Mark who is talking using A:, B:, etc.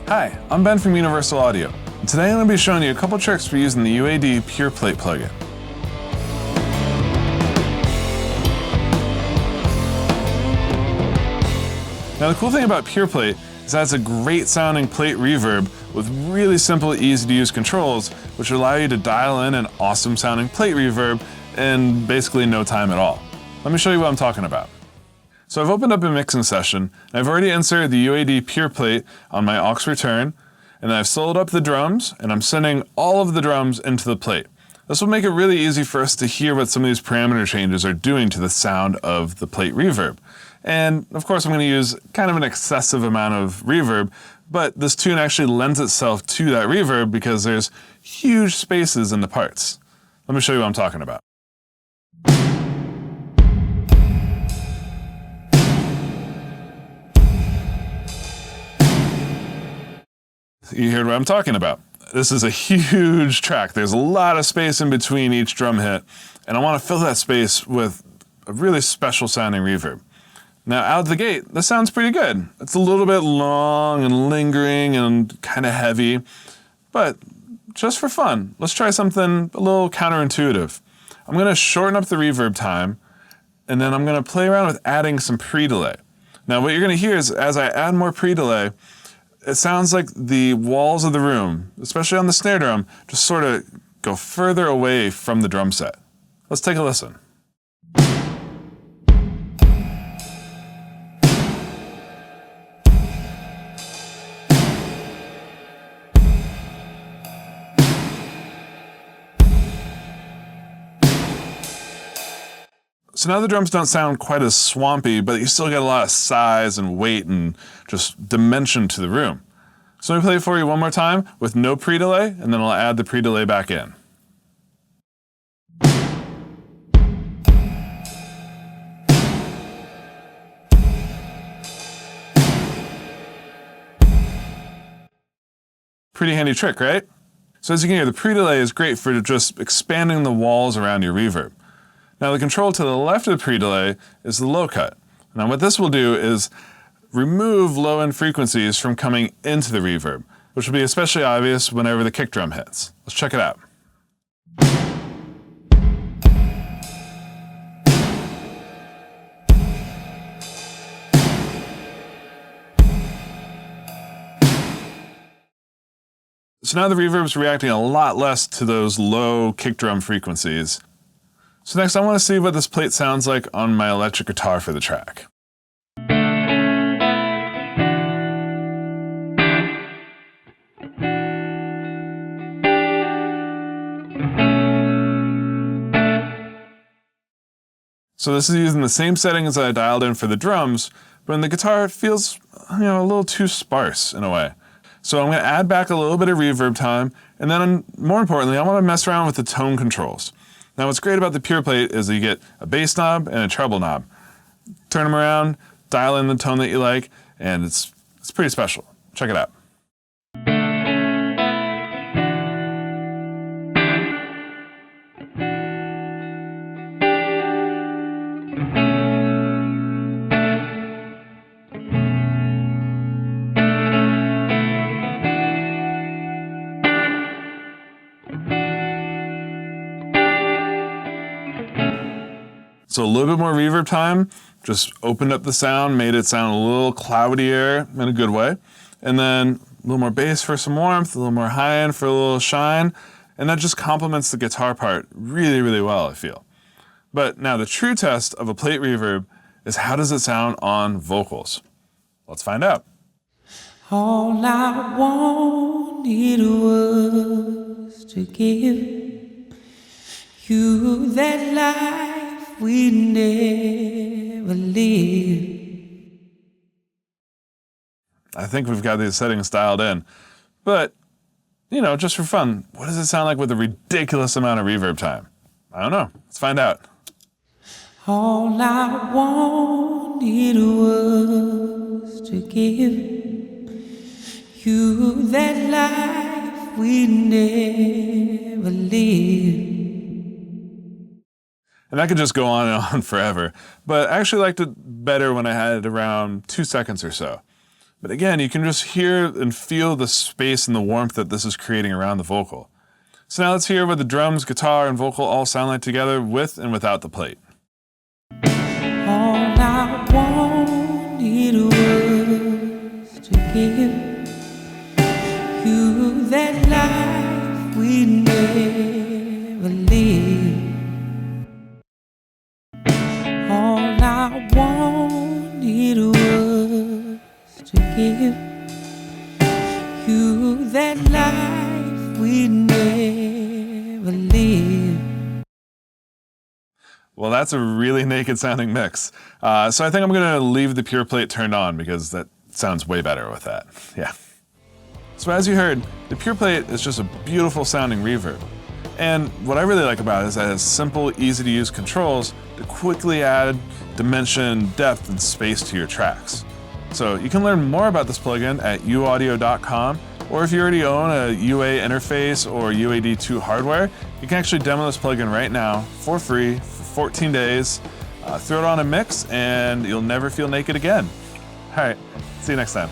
A: Hi, I'm Ben from Universal Audio, and today I'm going to be showing you a couple tricks for using the UAD Pure Plate plugin. Now the cool thing about Pure Plate is that it's a great sounding plate reverb with really simple, easy to use controls, which allow you to dial in an awesome sounding plate reverb in basically no time at all. Let me show you what I'm talking about. So I've opened up a mixing session, and I've already inserted the UAD Pure Plate on my aux return, and then I've soloed up the drums, and I'm sending all of the drums into the plate. This will make it really easy for us to hear what some of these parameter changes are doing to the sound of the plate reverb. And of course I'm going to use kind of an excessive amount of reverb, but this tune actually lends itself to that reverb because there's huge spaces in the parts. Let me show you what I'm talking about. You heard what I'm talking about. This is a huge track. There's a lot of space in between each drum hit, and I want to fill that space with a really special sounding reverb. Now out of the gate, this sounds pretty good. It's a little bit long and lingering and kind of heavy, but just for fun, let's try something a little counterintuitive. I'm going to shorten up the reverb time, and then I'm going to play around with adding some pre-delay. Now what you're going to hear is as I add more pre-delay, it sounds like the walls of the room, especially on the snare drum, just sort of go further away from the drum set. Let's take a listen. So now the drums don't sound quite as swampy, but you still get a lot of size and weight and just dimension to the room. So let me play it for you one more time with no pre-delay, and then I'll add the pre-delay back in. Pretty handy trick, right? So as you can hear, the pre-delay is great for just expanding the walls around your reverb. Now the control to the left of the pre-delay is the low cut. Now what this will do is remove low-end frequencies from coming into the reverb, which will be especially obvious whenever the kick drum hits. Let's check it out. So now the reverb is reacting a lot less to those low kick drum frequencies. So next I want to see what this plate sounds like on my electric guitar for the track. So this is using the same settings that I dialed in for the drums, but in the guitar it feels, a little too sparse in a way. So I'm going to add back a little bit of reverb time, and then more importantly, I want to mess around with the tone controls. Now what's great about the Pure Plate is that you get a bass knob and a treble knob. Turn them around, dial in the tone that you like, and it's pretty special. Check it out. So a little bit more reverb time, just opened up the sound, made it sound a little cloudier in a good way. And then a little more bass for some warmth, a little more high end for a little shine. And that just complements the guitar part really, really well, I feel. But now the true test of a plate reverb is how does it sound on vocals? Let's find out.
B: All I wanted was to give you that life we never lived.
A: I think we've got these settings dialed in. But, just for fun, what does it sound like with a ridiculous amount of reverb time? I don't know. Let's find out.
B: All I wanted was to give you that life we never lived.
A: And that could just go on and on forever, but I actually liked it better when I had it around 2 seconds or so. But again, you can just hear and feel the space and the warmth that this is creating around the vocal. So now let's hear what the drums, guitar, and vocal all sound like together with and without the plate.
B: All I wanted was to give you that life we never lived. All I wanted was to give you that life we never lived.
A: Well, that's a really naked sounding mix. So I think I'm gonna leave the Pure Plate turned on because that sounds way better with that. Yeah. So as you heard, the Pure Plate is just a beautiful sounding reverb. And what I really like about it is that it has simple, easy to use controls to quickly add dimension, depth, and space to your tracks. So you can learn more about this plugin at uaudio.com, or if you already own a UA interface or UAD2 hardware, you can actually demo this plugin right now for free for 14 days. Throw it on a mix and you'll never feel naked again. All right, see you next time.